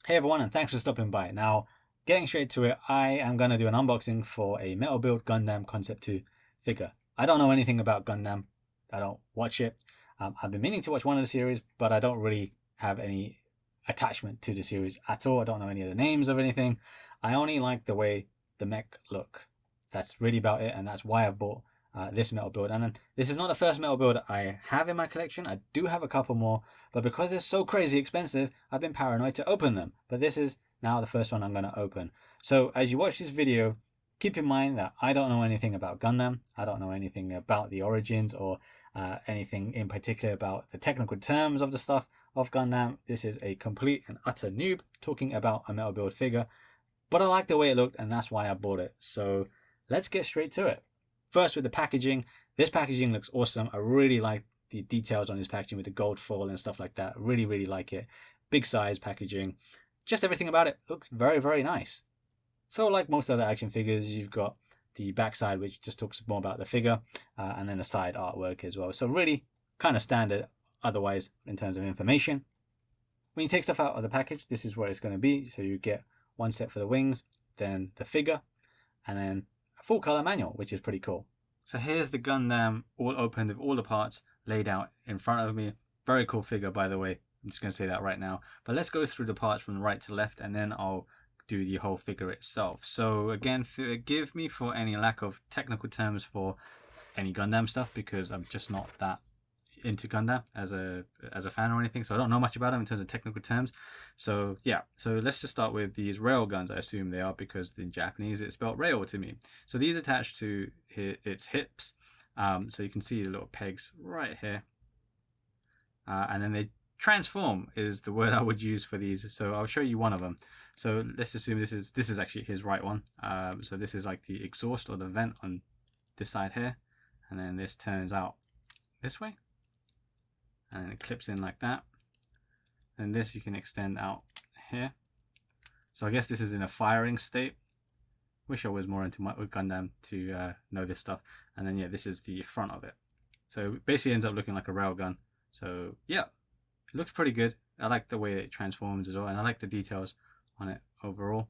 Hey everyone, and thanks for stopping by. Now, getting straight to it, I am going to do an unboxing for a Metal Build Gundam Concept 2 figure. I don't know anything about Gundam. I don't watch it. I've been meaning to watch one of the series, but I don't really have any attachment to the series at all. I don't know any of the names of anything. I only like the way the mech look. That's really about it, and that's why I've bought this metal build. And this is not the first metal build I have in my collection. I do have a couple more, but because they're so crazy expensive, I've been paranoid to open them. But this is now the first one I'm going to open. So as you watch this video, keep in mind that I don't know anything about Gundam. I don't know anything about the origins or anything in particular about the technical terms of the stuff of Gundam. This is a complete and utter noob talking about a metal build figure, but I like the way it looked and that's why I bought it. So let's get straight to it. First with the packaging. This packaging looks awesome. I really like the details on this packaging with the gold foil and stuff like that. Really like it. Big size packaging. Just everything about it looks very nice. So like most other action figures, you've got the backside which just talks more about the figure and then the side artwork as well. So really kind of standard otherwise in terms of information. When you take stuff out of the package, this is where it's going to be. So you get one set for the wings, then the figure, and then a full color manual, which is pretty cool. So here's the Gundam all opened with all the parts laid out in front of me. Very cool figure, by the way. I'm just going to say that right now. But let's go through the parts from right to left, and then I'll do the whole figure itself. So again, forgive me for any lack of technical terms for any Gundam stuff, because I'm just not that into Gundam as a fan or anything, so I don't know much about them in terms of technical terms. So yeah, so let's just start with these rail guns. I assume they are because in Japanese it's spelled rail to me. So these attach to its hips, so you can see the little pegs right here, and then they transform is the word I would use for these. So I'll show you one of them. So let's assume this is actually his right one. So this is like the exhaust or the vent on this side here, and then this turns out this way, and then it clips in like that. And this you can extend out here. So I guess this is in a firing state. Wish I was more into Gundam to know this stuff. And then yeah, this is the front of it. So it basically ends up looking like a railgun. So yeah, it looks pretty good. I like the way it transforms as well, and I like the details on it overall.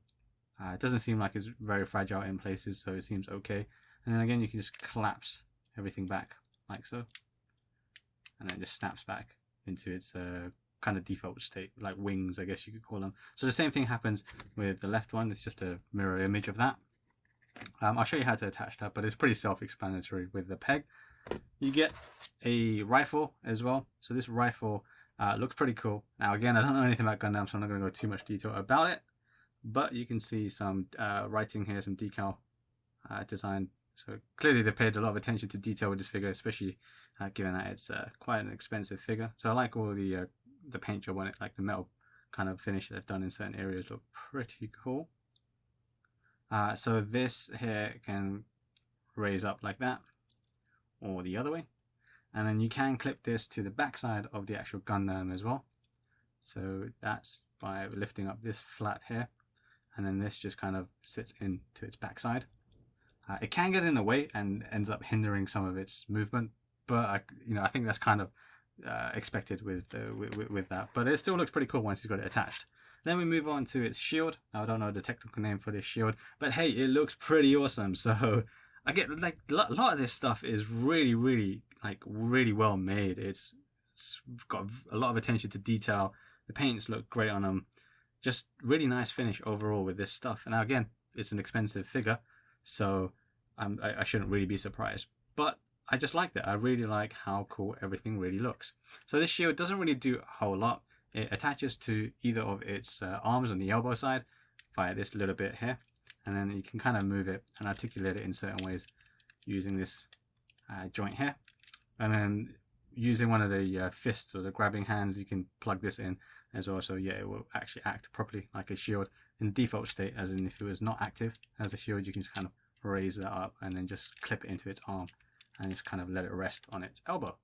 It doesn't seem like it's very fragile in places, so it seems okay. And then again, you can just collapse everything back like so, and then it just snaps back into its kind of default state, like wings, I guess you could call them. So the same thing happens with the left one. It's just a mirror image of that. I'll show you how to attach that, but it's pretty self-explanatory with the peg. You get a rifle as well. So this rifle looks pretty cool. Now again, I don't know anything about Gundam, so I'm not going to go too much detail about it, but you can see some writing here, some decal design. So clearly they paid a lot of attention to detail with this figure, especially given that it's quite an expensive figure. So I like all the paint job on it, like the metal kind of finish they've done in certain areas look pretty cool. So this here can raise up like that, or the other way. And then you can clip this to the backside of the actual Gundam as well. So that's by lifting up this flap here, and then this just kind of sits into its backside. It can get in the way and ends up hindering some of its movement, but I think that's kind of expected with that. But it still looks pretty cool once you've got it attached. Then we move on to its shield. Now, I don't know the technical name for this shield, but hey, it looks pretty awesome. So I get like a lot of this stuff is really well made. It's got a lot of attention to detail. The paints look great on them. Just really nice finish overall with this stuff. And now again, it's an expensive figure, so I shouldn't really be surprised. But I just like that. I really like how cool everything really looks. So this shield doesn't really do a whole lot. It attaches to either of its arms on the elbow side via this little bit here, and then you can kind of move it and articulate it in certain ways using this joint here. And then using one of the fists or the grabbing hands, you can plug this in as well. So yeah, it will actually act properly like a shield in default state, as in if it was not active as a shield, you can just kind of raise that up and then just clip it into its arm and just kind of let it rest on its elbow.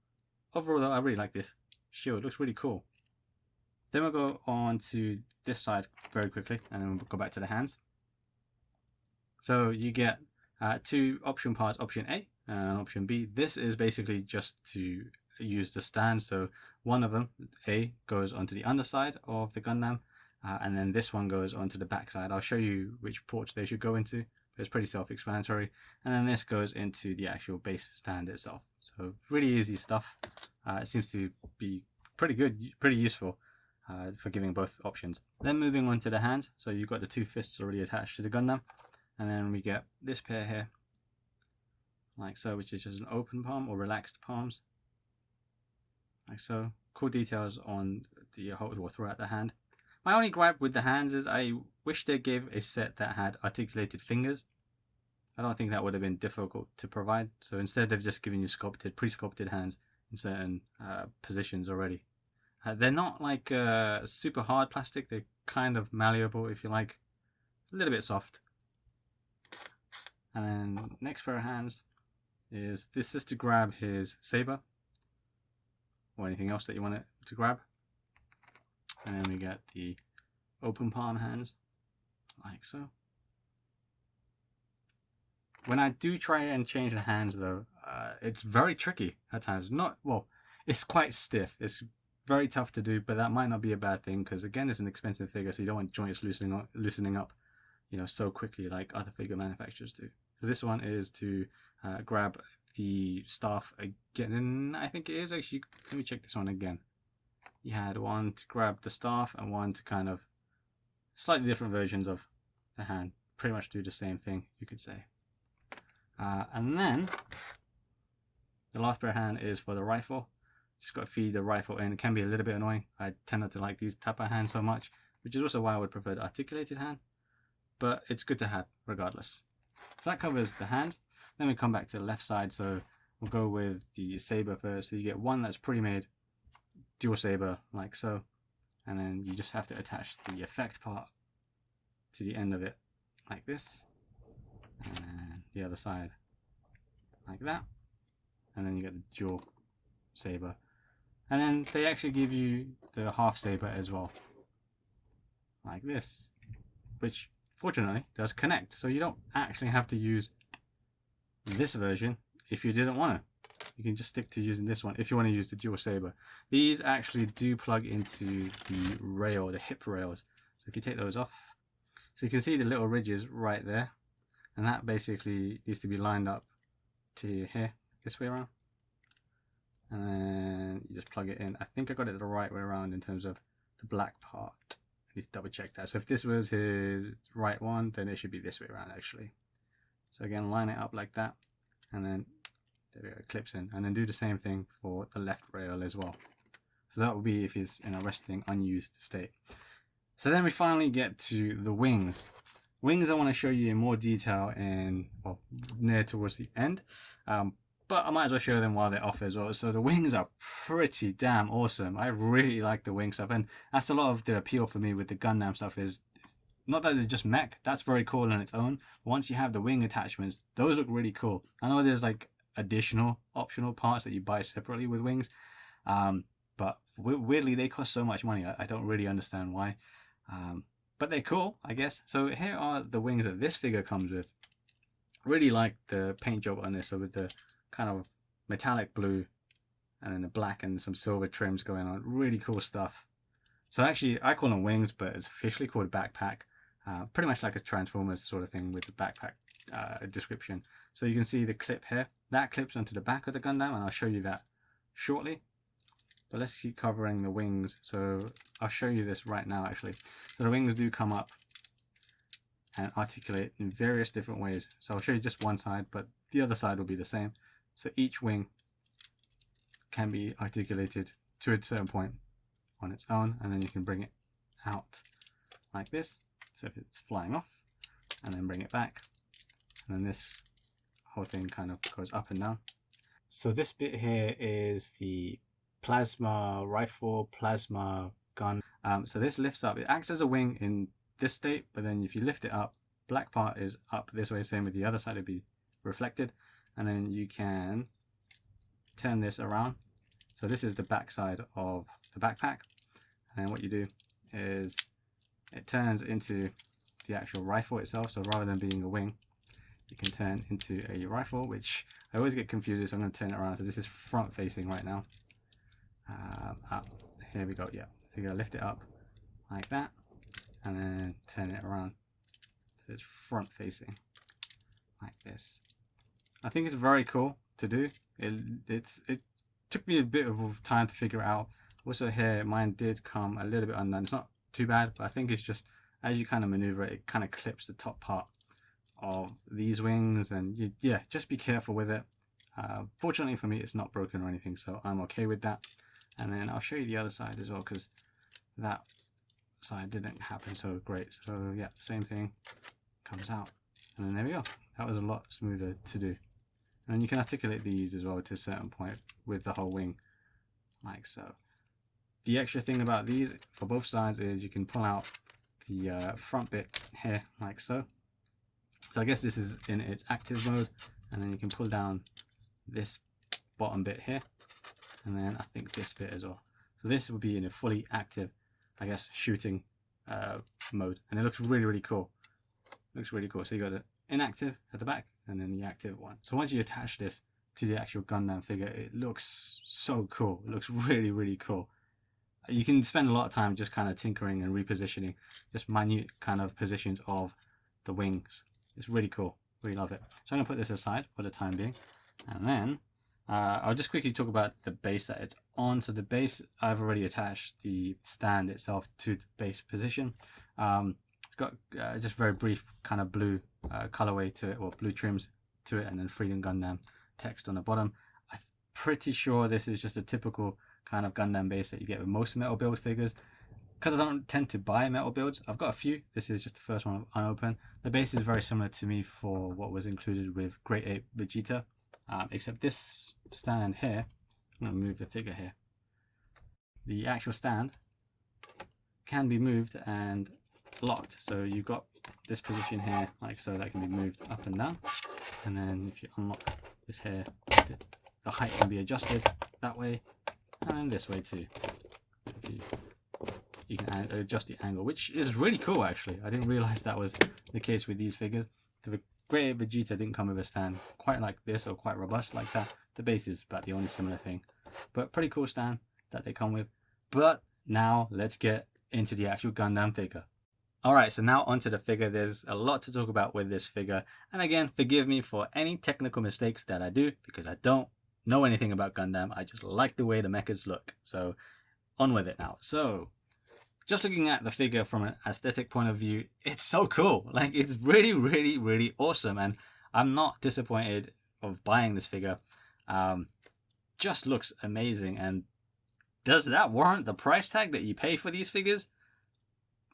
Overall though, I really like this shield. It looks really cool. Then we'll go on to this side very quickly, and then we'll go back to the hands. So you get two option parts, option A and option B. This is basically just to use the stand. So one of them, A, goes onto the underside of the Gundam, and then this one goes onto the back side. I'll show you which ports they should go into. It's pretty self-explanatory. And then this goes into the actual base stand itself. So really easy stuff. It seems to be pretty good, pretty useful for giving both options. Then moving on to the hands. So you've got the two fists already attached to the Gundam. And then we get this pair here, like so, which is just an open palm or relaxed palms. Like so. Cool details on the hold or throughout the hand. My only gripe with the hands is I wish they gave a set that had articulated fingers. I don't think that would have been difficult to provide. So instead they've just given you sculpted, pre-sculpted hands in certain positions already. They're not like super hard plastic. They're kind of malleable, if you like. A little bit soft. And then next pair of hands is this is to grab his saber or anything else that you want it to grab. And then we get the open palm hands, like so. When I do try and change the hands though, it's very tricky at times. It's quite stiff. It's very tough to do, but that might not be a bad thing because again, it's an expensive figure, so you don't want joints loosening up, you know, so quickly like other figure manufacturers do. So this one is to grab the staff again, and I think it is actually. Let me check this one again. You had one to grab the staff and one to kind of slightly different versions of the hand. Pretty much do the same thing, you could say. And then the last pair of hand is for the rifle. Just got to feed the rifle in. It can be a little bit annoying. I tend not to like these type of hands so much, which is also why I would prefer the articulated hand. But it's good to have regardless. So that covers the hands. Then we come back to the left side. So we'll go with the saber first. So you get one that's pre-made dual saber like so, and then you just have to attach the effect part to the end of it like this, and the other side like that, and then you get the dual saber, and then they actually give you the half saber as well like this, which fortunately does connect, so you don't actually have to use this version if you didn't want to. You can just stick to using this one if you want to use the dual saber. These actually do plug into the rail, the hip rails. So if you take those off, so you can see the little ridges right there, and that basically needs to be lined up to here, this way around, and then you just plug it in. I think I got it the right way around in terms of the black part. I need to double check that. So if this was his right one, then it should be this way around actually. So again, line it up like that, and then there we go, it clips in, and then do the same thing for the left rail as well. So that will be if he's in a resting, unused state. So then we finally get to the wings. Wings I want to show you in more detail in, well, near towards the end. But I might as well show them while they're off as well. So the wings are pretty damn awesome. I really like the wing stuff, and that's a lot of the appeal for me with the Gundam stuff is not that they're just mech. That's very cool on its own. Once you have the wing attachments, those look really cool. I know there's like additional optional parts that you buy separately with wings, but weirdly they cost so much money. I don't really understand why, but they're cool, I guess. So here are the wings that this figure comes with. Really like the paint job on this, so with the kind of metallic blue and then the black and some silver trims going on. Really cool stuff. So actually I call them wings, but it's officially called a backpack. Pretty much like a Transformers sort of thing with the backpack description. So you can see the clip here. That clips onto the back of the Gundam, and I'll show you that shortly. But let's keep covering the wings. So I'll show you this right now actually. So the wings do come up and articulate in various different ways. So I'll show you just one side, but the other side will be the same. So each wing can be articulated to a certain point on its own, and then you can bring it out like this. So if it's flying off, and then bring it back, and then this whole thing kind of goes up and down. So this bit here is the plasma rifle, plasma gun. So this lifts up. It acts as a wing in this state, but then if you lift it up, black part is up this way, same with the other side, it'll be reflected, and then you can turn this around. So this is the back side of the backpack, and what you do is it turns into the actual rifle itself. So rather than being a wing, you can turn into a rifle, which I always get confused, so I'm going to turn it around. So this is front facing right now. Up. Here we go. Yeah, so you gotta lift it up like that, and then turn it around so it's front facing like this. I think it's very cool to do. It took me a bit of time to figure it out. Also here, mine did come a little bit undone. It's not too bad, but I think it's just as you kind of maneuver it, it kind of clips the top part of these wings, and yeah, just be careful with it. Fortunately for me, it's not broken or anything, so I'm okay with that. And then I'll show you the other side as well, because that side didn't happen so great. So yeah, same thing comes out, and then there we go. That was a lot smoother to do. And you can articulate these as well to a certain point with the whole wing, like so. The extra thing about these for both sides is you can pull out the front bit here, like so. So I guess this is in its active mode, and then you can pull down this bottom bit here, and then I think this bit as well. So this will be in a fully active, I guess, shooting mode, and it looks really, really cool. Looks really cool. So you got the inactive at the back, and then the active one. So once you attach this to the actual Gundam figure, it looks so cool. It looks really, really cool. You can spend a lot of time just kind of tinkering and repositioning, just minute kind of positions of the wings. It's really cool. Really love it. So I'm going to put this aside for the time being. And then I'll just quickly talk about the base that it's on. So the base, I've already attached the stand itself to the base position. It's got just very brief kind of blue colorway to it, or blue trims to it, and then Freedom Gundam text on the bottom. I'm pretty sure this is just a typical kind of Gundam base that you get with most Metal Build figures. Because I don't tend to buy Metal Builds, I've got a few. This is just the first one unopened. The base is very similar to me for what was included with Great Ape Vegeta, except this stand here, I'm going to move the figure here. The actual stand can be moved and locked. So you've got this position here, like so, that can be moved up and down. And then if you unlock this here, the height can be adjusted that way, and this way too. You can adjust the angle, which is really cool actually. I didn't realize that was the case with these figures. The Great Ape Vegeta didn't come with a stand quite like this, or quite robust like that. The base is about the only similar thing, but pretty cool stand that they come with. But now let's get into the actual Gundam figure. Alright, so now onto the figure. There's a lot to talk about with this figure, and again, forgive me for any technical mistakes that I do, because I don't know anything about Gundam. I just like the way the mechas look. So on with it now. So just looking at the figure from an aesthetic point of view, it's so cool. Like, it's really, really, really awesome, and I'm not disappointed of buying this figure. Just looks amazing, and does that warrant the price tag that you pay for these figures?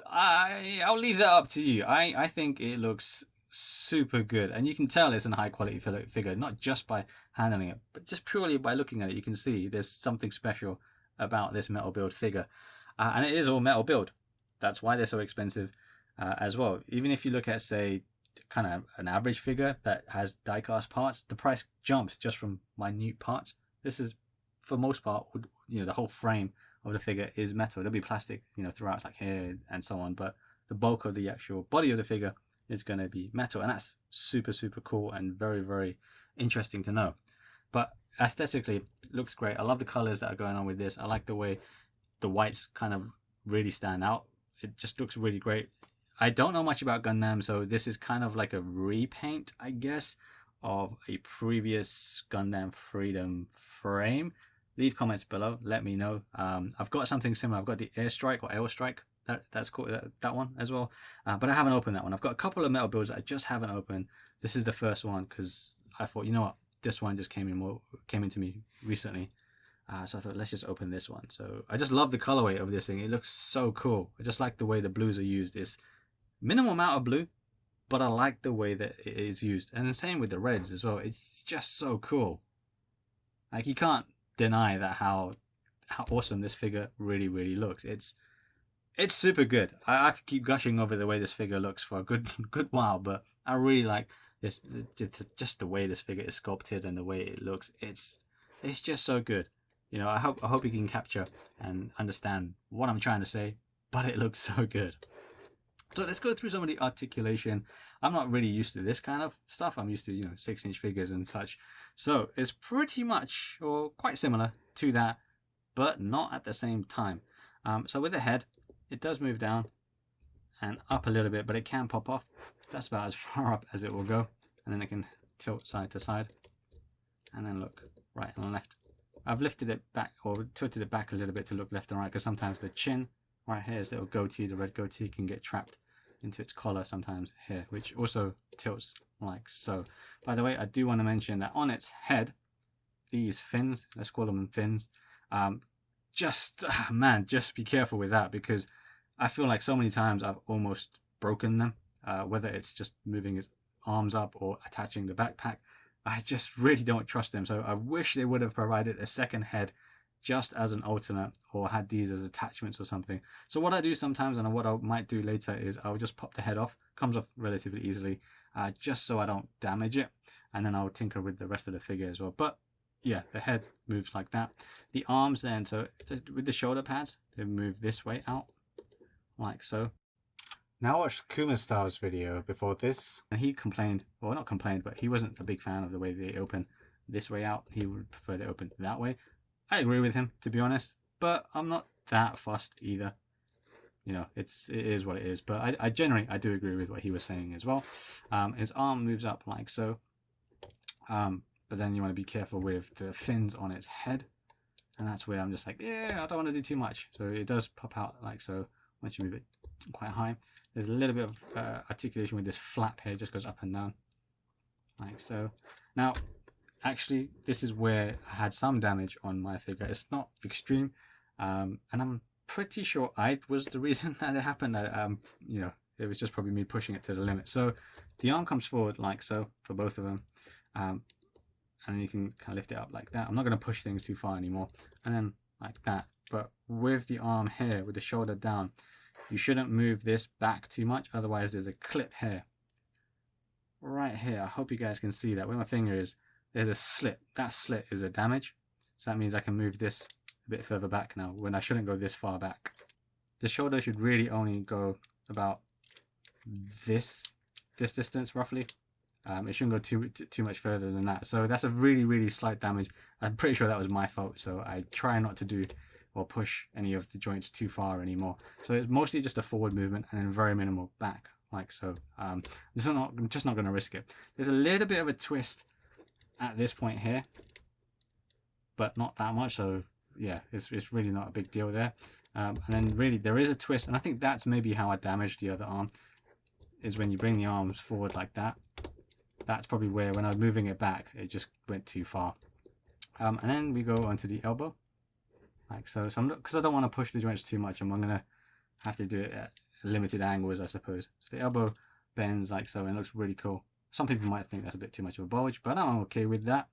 I'll leave that up to you. I think it looks super good, and you can tell it's a high quality figure, not just by handling it, but just purely by looking at it. You can see there's something special about this Metal Build figure. And it is all Metal Build. That's why they're so expensive as well. Even if you look at, say, kind of an average figure that has die-cast parts, the price jumps just from minute parts. This is, for most part, the whole frame of the figure is metal. There'll be plastic, throughout, like here and so on, but the bulk of the actual body of the figure is going to be metal, and that's super, super cool and very, very interesting to know. But aesthetically, it looks great. I love the colors that are going on with this. I like the way the whites kind of really stand out. It just looks really great. I don't know much about Gundam, so this is kind of like a repaint, I guess, of a previous Gundam Freedom frame. Leave comments below, let me know. I've got something similar. I've got the Airstrike or Airstrike, that's called that one as well, but I haven't opened that one. I've got a couple of Metal Builds that I just haven't opened. This is the first one because I thought, you know what, this one just came into me recently. So I thought, let's just open this one. So I just love the colorway of this thing. It looks so cool. I just like the way the blues are used. It's minimal amount of blue, but I like the way that it is used. And the same with the reds as well. It's just so cool. Like, you can't deny that how awesome this figure really, really looks. It's super good. I could keep gushing over the way this figure looks for a good while, but I really like this, just the way this figure is sculpted and the way it looks. It's just so good. I hope you can capture and understand what I'm trying to say, but it looks so good. So let's go through some of the articulation. I'm not really used to this kind of stuff. I'm used to 6-inch figures and such. So it's pretty much or quite similar to that, but not at the same time. So with the head, it does move down, and up a little bit, but it can pop off. That's about as far up as it will go. And then it can tilt side to side. And then look right and left. I've lifted it back, or tilted it back a little bit to look left and right, because sometimes the chin right here, this little goatee, the red goatee, can get trapped into its collar sometimes here, which also tilts like so. By the way, I do want to mention that on its head, these fins, let's call them fins, just be careful with that, because I feel like so many times I've almost broken them, whether it's just moving his arms up or attaching the backpack. I just really don't trust them. So I wish they would have provided a second head just as an alternate, or had these as attachments or something. So what I do sometimes, and what I might do later, is I'll just pop the head off. Comes off relatively easily, just so I don't damage it. And then I'll tinker with the rest of the figure as well. But yeah, the head moves like that. The arms then, so with the shoulder pads, they move this way out, like so. Now I watched Kuma Style's video before this, and he complained, well not complained, but he wasn't a big fan of the way they open this way out. He would prefer they open that way. I agree with him, to be honest, but I'm not that fussed either. You know, it is what it is, but I generally do agree with what he was saying as well. His arm moves up like so, but then you want to be careful with the fins on its head, and that's where I'm just like, yeah, I don't want to do too much. So it does pop out like so once you move it quite high. There's a little bit of articulation with this flap here, just goes up and down like so. Now actually this is where I had some damage on my figure. It's not extreme, and I'm pretty sure I was the reason that it happened. You know, it was just probably me pushing it to the limit. So the arm comes forward like so for both of them, and you can kind of lift it up like that. I'm not going to push things too far anymore, and then like that. But with the arm here, with the shoulder down, you shouldn't move this back too much, otherwise there's a clip here, right here. I hope you guys can see that where my finger is. There's a slit. That slit is a damage, so that means I can move this a bit further back now, when I shouldn't go this far back. The shoulder should really only go about this distance roughly. It shouldn't go too much further than that. So that's a really slight damage. I'm pretty sure that was my fault, so I try not to do or push any of the joints too far anymore. So it's mostly just a forward movement and then very minimal back, like so. I'm just not going to risk it. There's a little bit of a twist at this point here, but not that much. So yeah, it's really not a big deal there. And then really there is a twist, and I think that's maybe how I damaged the other arm, is when you bring the arms forward like that. That's probably where, when I was moving it back, it just went too far. And then we go onto the elbow, like so. So because I don't want to push the joints too much, I'm going to have to do it at limited angles, I suppose. So the elbow bends like so, and it looks really cool. Some people might think that's a bit too much of a bulge, but I'm okay with that.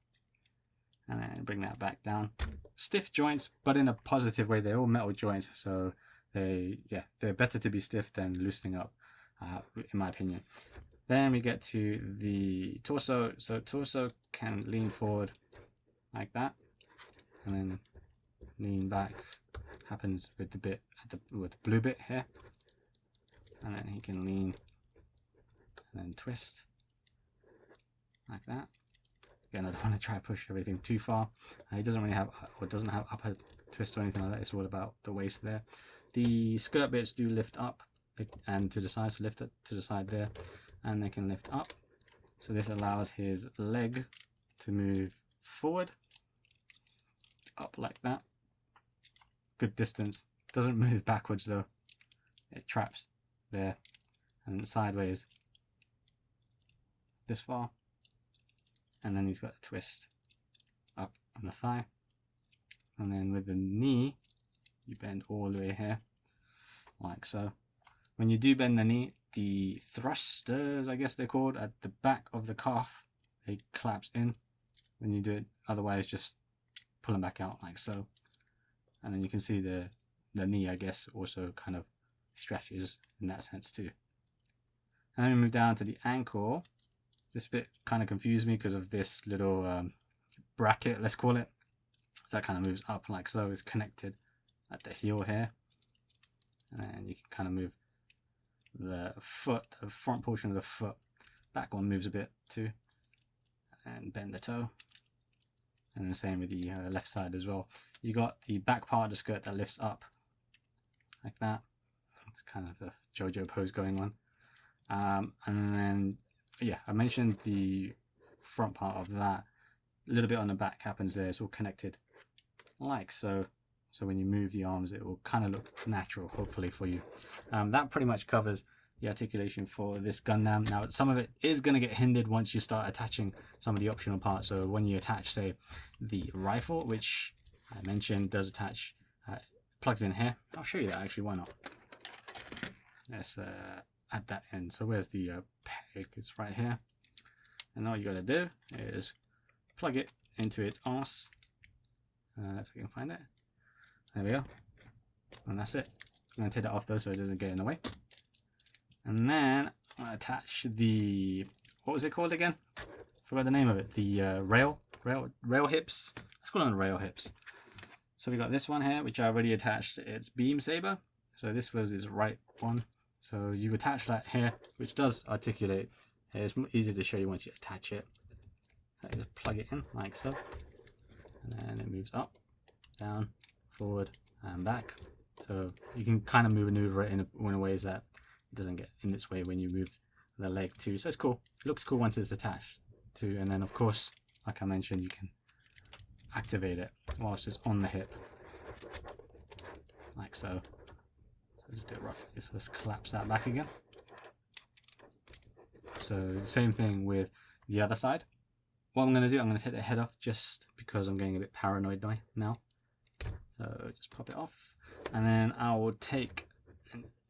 And then bring that back down. Stiff joints, but in a positive way. They're all metal joints, so they're better to be stiff than loosening up, in my opinion. Then we get to the torso. So torso can lean forward like that, and then lean back. Happens with the bit with the blue bit here, and then he can lean and then twist like that. Again, I don't want to try to push everything too far. He doesn't really have, or doesn't have upper twist or anything like that. It's all about the waist there. The skirt bits do lift up and to the side, so lift it to the side there, and they can lift up. So this allows his leg to move forward, up like that. Good distance. Doesn't move backwards though. It traps there, and then sideways this far. And then he's got a twist up on the thigh, and then with the knee you bend all the way here like so. When you do bend the knee, the thrusters, I guess they're called, at the back of the calf, they collapse in when you do it. Otherwise just pull them back out like so. And then you can see the knee, I guess, also kind of stretches in that sense too. And then we move down to the ankle. This bit kind of confused me because of this little bracket, let's call it. So that kind of moves up like so. It's connected at the heel here. And then you can kind of move the foot, the front portion of the foot. Back one moves a bit too. And bend the toe. And the same with the left side as well. You got the back part of the skirt that lifts up like that. It's kind of a JoJo pose going on. And then, yeah, I mentioned the front part of that. A little bit on the back happens there. It's all connected like so. So when you move the arms, it will kind of look natural, hopefully, for you. That pretty much covers the articulation for this Gundam. Now, some of it is going to get hindered once you start attaching some of the optional parts. So when you attach, say, the rifle, which I mentioned does attach, plugs in here. I'll show you that, actually. Why not? Let's add that in. So where's the peg? It's right here. And all you got to do is plug it into its arse. If I can find it. There we go. And that's it. I'm going to take that off though so it doesn't get in the way. And then I attach the, what was it called again? Forgot the name of it. The rail hips. Let's call them rail hips. So we got this one here, which I already attached its beam saber. So this was its right one. So you attach that here, which does articulate. It's easier to show you once you attach it. So you just plug it in like so. And then it moves up, down, forward, and back. So you can kind of maneuver it in a ways that it doesn't get in its way when you move the leg too. So it's cool. It looks cool once it's attached too. And then of course, like I mentioned, you can activate it whilst it's on the hip. Like so. So just do it roughly. So just collapse that back again. So same thing with the other side. What I'm going to do, I'm going to take the head off just because I'm getting a bit paranoid now. So just pop it off. And then I will take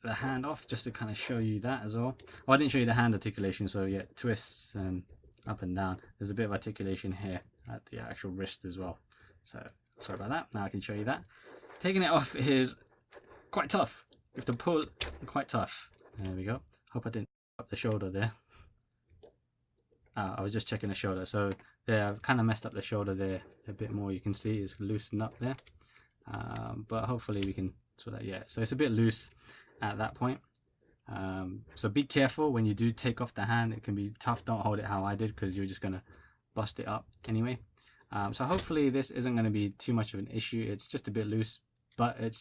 the hand off just to kind of show you that as well. Well, I didn't show you the hand articulation, so yeah, twists and up and down. There's a bit of articulation here at the actual wrist as well. So sorry about that. Now I can show you that. Taking it off is quite tough. You have to pull, quite tough. There we go. Hope I didn't up the shoulder there. I was just checking the shoulder. So there, I've kind of messed up the shoulder there a bit more. You can see it's loosened up there. But hopefully we can sort of, yeah. So it's a bit loose at that point. So be careful when you do take off the hand. It can be tough. Don't hold it how I did because you're just going to bust it up anyway. So hopefully this isn't going to be too much of an issue. It's just a bit loose, but it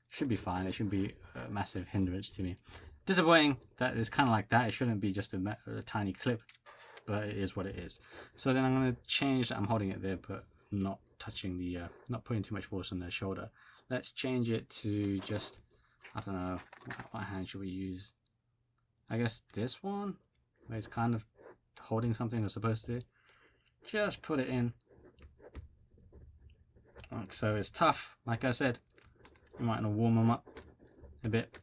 should be fine. It shouldn't be a massive hindrance to me. Disappointing that it's kind of like that. It shouldn't be just a tiny clip, but it is what it is. So then I'm going to change that. I'm holding it there, but not touching the, not putting too much force on the shoulder. Let's change it to just, I don't know, what hand should we use? I guess this one, where it's kind of holding something or supposed to. Just put it in. Like so. It's tough, like I said. You might want to warm them up a bit.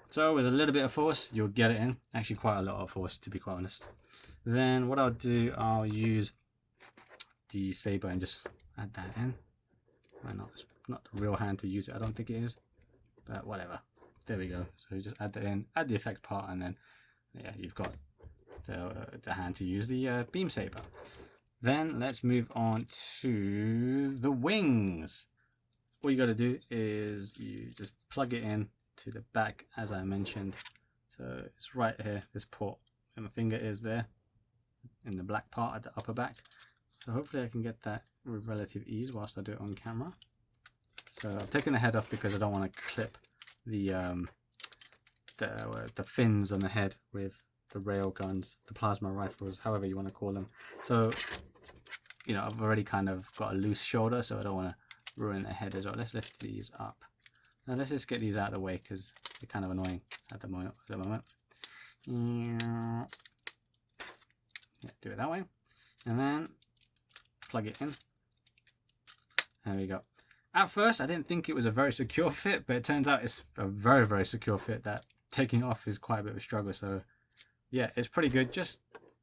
So with a little bit of force, you'll get it in. Actually quite a lot of force, to be quite honest. Then what I'll do, I'll use the saber and just add that in. Well, not, it's not the real hand to use it, I don't think it is. But whatever. There we go. So you just add that in, add the effect part, and then yeah, you've got the hand to use the beam saber. Then let's move on to the wings. What you got to do is you just plug it in to the back, as I mentioned. So it's right here, this port where my finger is there, in the black part at the upper back. So hopefully I can get that with relative ease whilst I do it on camera. So I've taken the head off because I don't want to clip the fins on the head with the rail guns, the plasma rifles, however you want to call them. So, you know, I've already kind of got a loose shoulder, so I don't want to ruin the head as well. Let's lift these up. Now let's just get these out of the way because they're kind of annoying at the moment. Yeah, do it that way. And then plug it in. There we go. At first, I didn't think it was a very secure fit, but it turns out it's a very, very secure fit that taking off is quite a bit of a struggle. So yeah, it's pretty good. Just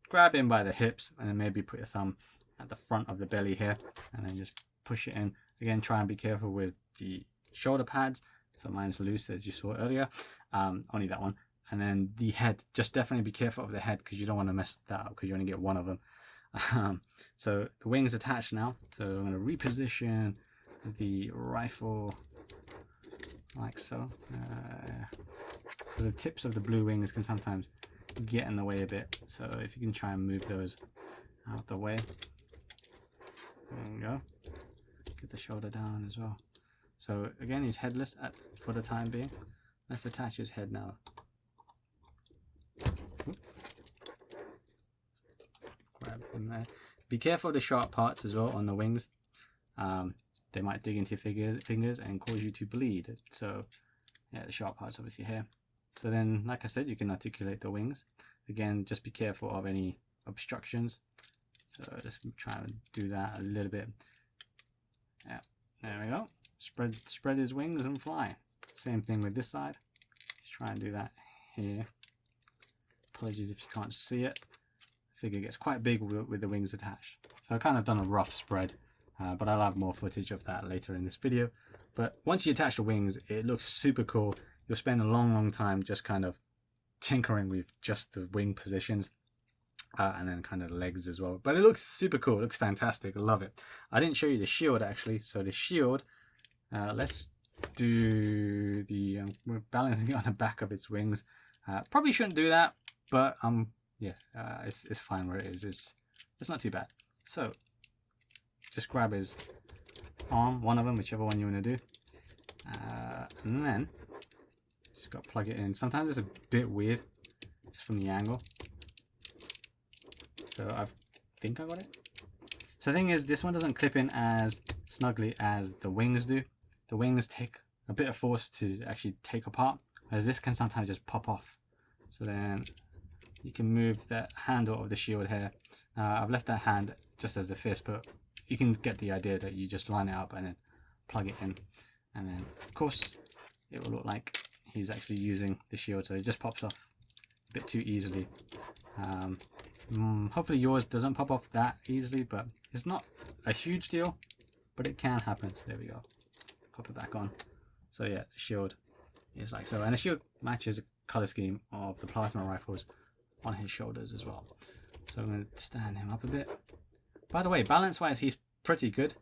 grab in by the hips and then maybe put your thumb at the front of the belly here and then just push it in. Again, try and be careful with the shoulder pads. So mine's loose, as you saw earlier. Only that one. And then the head, just definitely be careful of the head because you don't want to mess that up because you only get one of them. So the wing's attached now. So I'm going to reposition the rifle like so. So the tips of the blue wings can sometimes get in the way a bit. So if you can try and move those out the way. There you go. Get the shoulder down as well. So again, he's headless for the time being. Let's attach his head now. Grab him there. Be careful of the sharp parts as well on the wings. They might dig into your fingers and cause you to bleed. So yeah, the sharp parts obviously here. So then, like I said, you can articulate the wings. Again, just be careful of any obstructions. So let's try and do that a little bit. Yeah, there we go. Spread his wings and fly. Same thing with this side. Let's try and do that here. Apologies if you can't see it. The figure gets quite big with the wings attached. So I've kind of done a rough spread, but I'll have more footage of that later in this video. But once you attach the wings, it looks super cool. You'll spend a long time just kind of tinkering with just the wing positions. And then kind of the legs as well. But it looks super cool. It looks fantastic. I love it. I didn't show you the shield actually. So the shield, let's do the, we're balancing it on the back of its wings. Probably shouldn't do that, but yeah, it's fine where it is. It's not too bad. So just grab his arm, one of them, whichever one you want to do. And then just got to plug it in. Sometimes it's a bit weird just from the angle. So I think I got it. So the thing is, this one doesn't clip in as snugly as the wings do. The wings take a bit of force to actually take apart, whereas this can sometimes just pop off. So then you can move the handle of the shield here. I've left that hand just as a fist, but you can get the idea that you just line it up and then plug it in. And then, of course, it will look like he's actually using the shield, so it just pops off a bit too easily. Hopefully yours doesn't pop off that easily, but it's not a huge deal, but it can happen. So there we go. Pop it back on. So yeah, the shield is like so, and the shield matches the color scheme of the plasma rifles on his shoulders as well. So I'm going to stand him up a bit. By the way, balance wise, he's pretty good.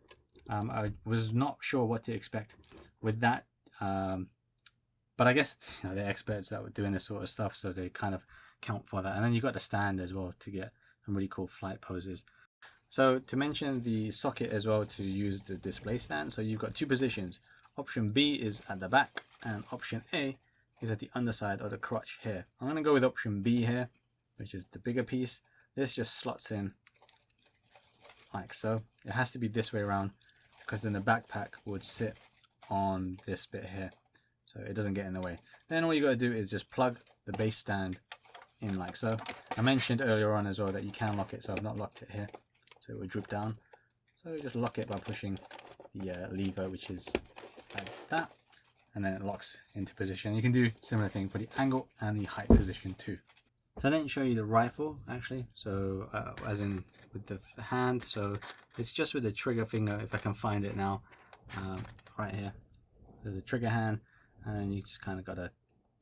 I was not sure what to expect with that, but I guess they're experts that were doing this sort of stuff, so they kind of count for that. And then you've got the stand as well to get some really cool flight poses. So to mention the socket as well to use the display stand, so you've got two positions. Option B is at the back and option A is at the underside of the crotch here. I'm going to go with option B here, which is the bigger piece. This just slots in like so. It has to be this way around because then the backpack would sit on this bit here, so it doesn't get in the way. Then all you got to do is just plug the base stand in like so. I mentioned earlier on as well that you can lock it, so I've not locked it here, so it would drip down. So just lock it by pushing the lever, which is like that, and then it locks into position. You can do similar thing for the angle and the height position too. So I didn't show you the rifle actually, so as in with the hand, so it's just with the trigger finger, if I can find it now, right here. So the trigger hand, and then you just kind of got to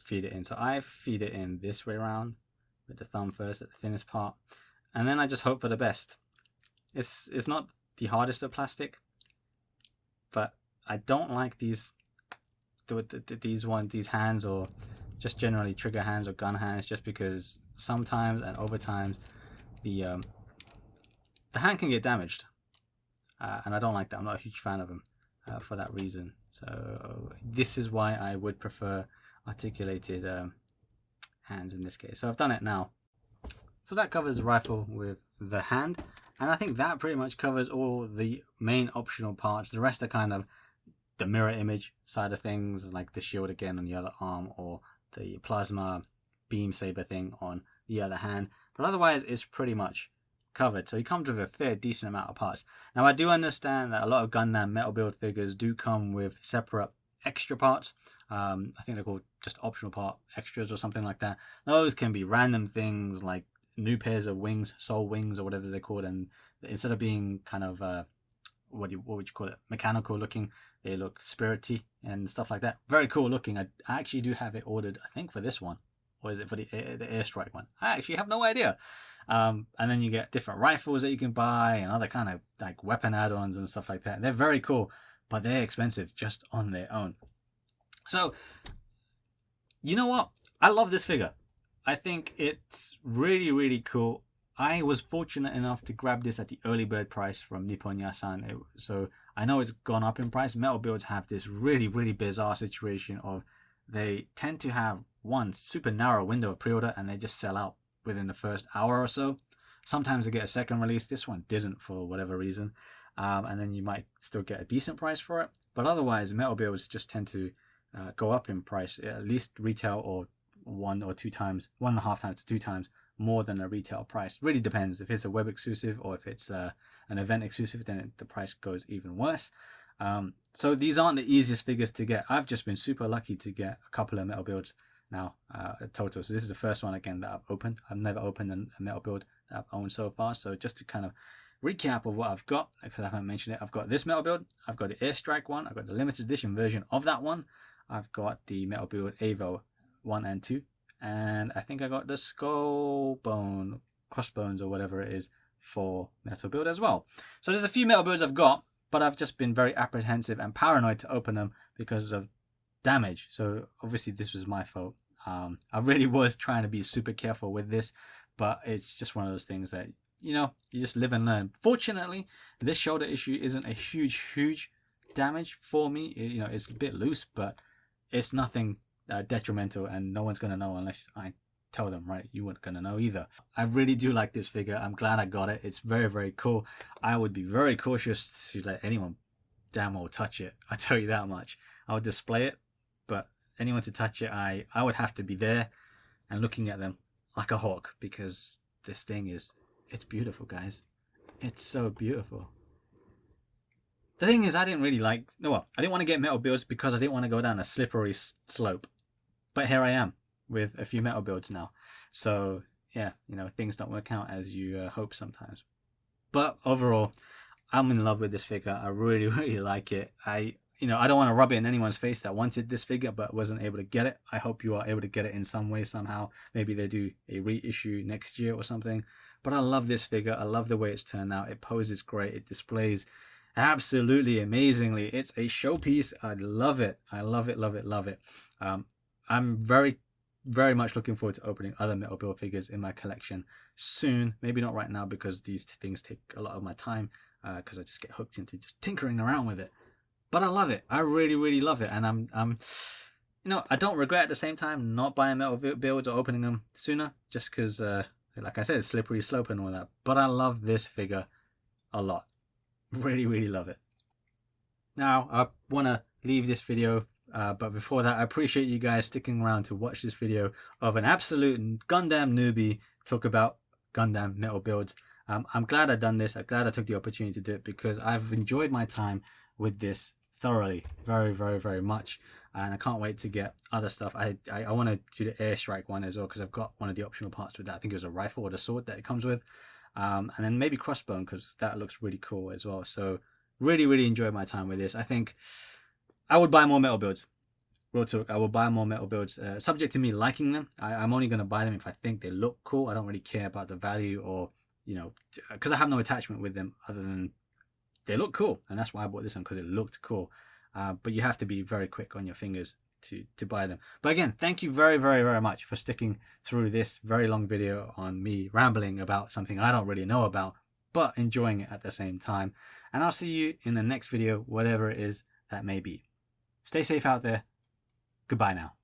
feed it in. So I feed it in this way around with the thumb first at the thinnest part, and then I just hope for the best. It's not the hardest of plastic, but I don't like these hands, or just generally trigger hands or gun hands, just because sometimes and over times the hand can get damaged, and I don't like that. I'm not a huge fan of them for that reason. So this is why I would prefer articulated hands in this case. So I've done it now. So that covers the rifle with the hand, and I think that pretty much covers all the main optional parts. The rest are kind of the mirror image side of things, like the shield again on the other arm, or the plasma beam saber thing on the other hand. But otherwise, it's pretty much covered. So he comes with a fair decent amount of parts. Now I do understand that a lot of Gundam Metal Build figures do come with separate extra parts. I think they're called just optional part extras or something like that. Those can be random things like new pairs of wings, soul wings or whatever they're called, and instead of being kind of what would you call it, mechanical looking, they look spirity and stuff like that. Very cool looking. I actually do have it ordered, I think for this one, or is it for the airstrike one? I actually have no idea. And then you get different rifles that you can buy and other kind of like weapon add-ons and stuff like that. They're very cool, but they're expensive just on their own. So you know what, I love this figure. I think it's really, really cool. I was fortunate enough to grab this at the early bird price from Nippon Yasan. So I know it's gone up in price. Metal Builds have this really bizarre situation of they tend to have one super narrow window of pre-order and they just sell out within the first hour or so. Sometimes they get a second release. This one didn't for whatever reason. And then you might still get a decent price for it. But otherwise, Metal Builds just tend to go up in price, at least retail or 1 or 2 times, 1.5 times to 2 times more than a retail price. Really depends if it's a web exclusive or if it's an event exclusive, then the price goes even worse. So these aren't the easiest figures to get. I've just been super lucky to get a couple of Metal Builds now total. So this is the first one again that I've opened. I've never opened a Metal Build that I've owned so far. So just to kind of recap of what I've got, because I haven't mentioned it, I've got this Metal Build, I've got the Airstrike one, I've got the limited edition version of that one, I've got the Metal Build Evo 1 and 2, and I think I got the skull bone, crossbones or whatever it is for Metal Build as well. So there's a few Metal Builds I've got, but I've just been very apprehensive and paranoid to open them because of damage. So obviously this was my fault. I really was trying to be super careful with this, but it's just one of those things that, you know, you just live and learn. Fortunately, this shoulder issue isn't a huge damage for me. You know, it's a bit loose, but it's nothing detrimental, and no one's going to know unless I tell them, right? You weren't going to know either. I really do like this figure. I'm glad I got it. It's very cool. I would be very cautious to let anyone damn well touch it. I tell you that much. I would display it, but anyone to touch it, I would have to be there and looking at them like a hawk, because this thing is, it's beautiful, guys. It's so beautiful. The thing is, I didn't want to get Metal Builds because I didn't want to go down a slippery slope. But here I am with a few Metal Builds now. So yeah, you know, things don't work out as you hope sometimes. But overall, I'm in love with this figure. I really like it. I don't want to rub it in anyone's face that wanted this figure but wasn't able to get it. I hope you are able to get it in some way, somehow. Maybe they do a reissue next year or something. But I love this figure. I love the way it's turned out. It poses great. It displays absolutely amazingly. It's a showpiece. I love it. I love it. I'm very much looking forward to opening other Metal Build figures in my collection soon. Maybe not right now because these things take a lot of my time because I just get hooked into just tinkering around with it. But I love it. I really love it. And I'm you know, I don't regret at the same time not buying Metal Builds or opening them sooner, just because like I said, slippery slope and all that. But I love this figure a lot. Really love it. Now, I want to leave this video, but before that, I appreciate you guys sticking around to watch this video of an absolute Gundam newbie talk about Gundam Metal Builds. I'm glad I've done this. I'm glad I took the opportunity to do it because I've enjoyed my time with this thoroughly, very much, and I can't wait to get other stuff. I want to do the Airstrike one as well because I've got one of the optional parts with that. I think it was a rifle or the sword that it comes with, and then maybe crossbone because that looks really cool as well. So really enjoyed my time with this. I think I would buy more Metal Builds. Real talk, I will buy more Metal Builds, subject to me liking them. I'm only going to buy them if I think they look cool. I don't really care about the value or, you know, because I have no attachment with them other than they look cool, and that's why I bought this one, because it looked cool. But you have to be very quick on your fingers to buy them. But again, thank you very much for sticking through this very long video on me rambling about something I don't really know about, but enjoying it at the same time. And I'll see you in the next video, whatever it is that may be. Stay safe out there. Goodbye now.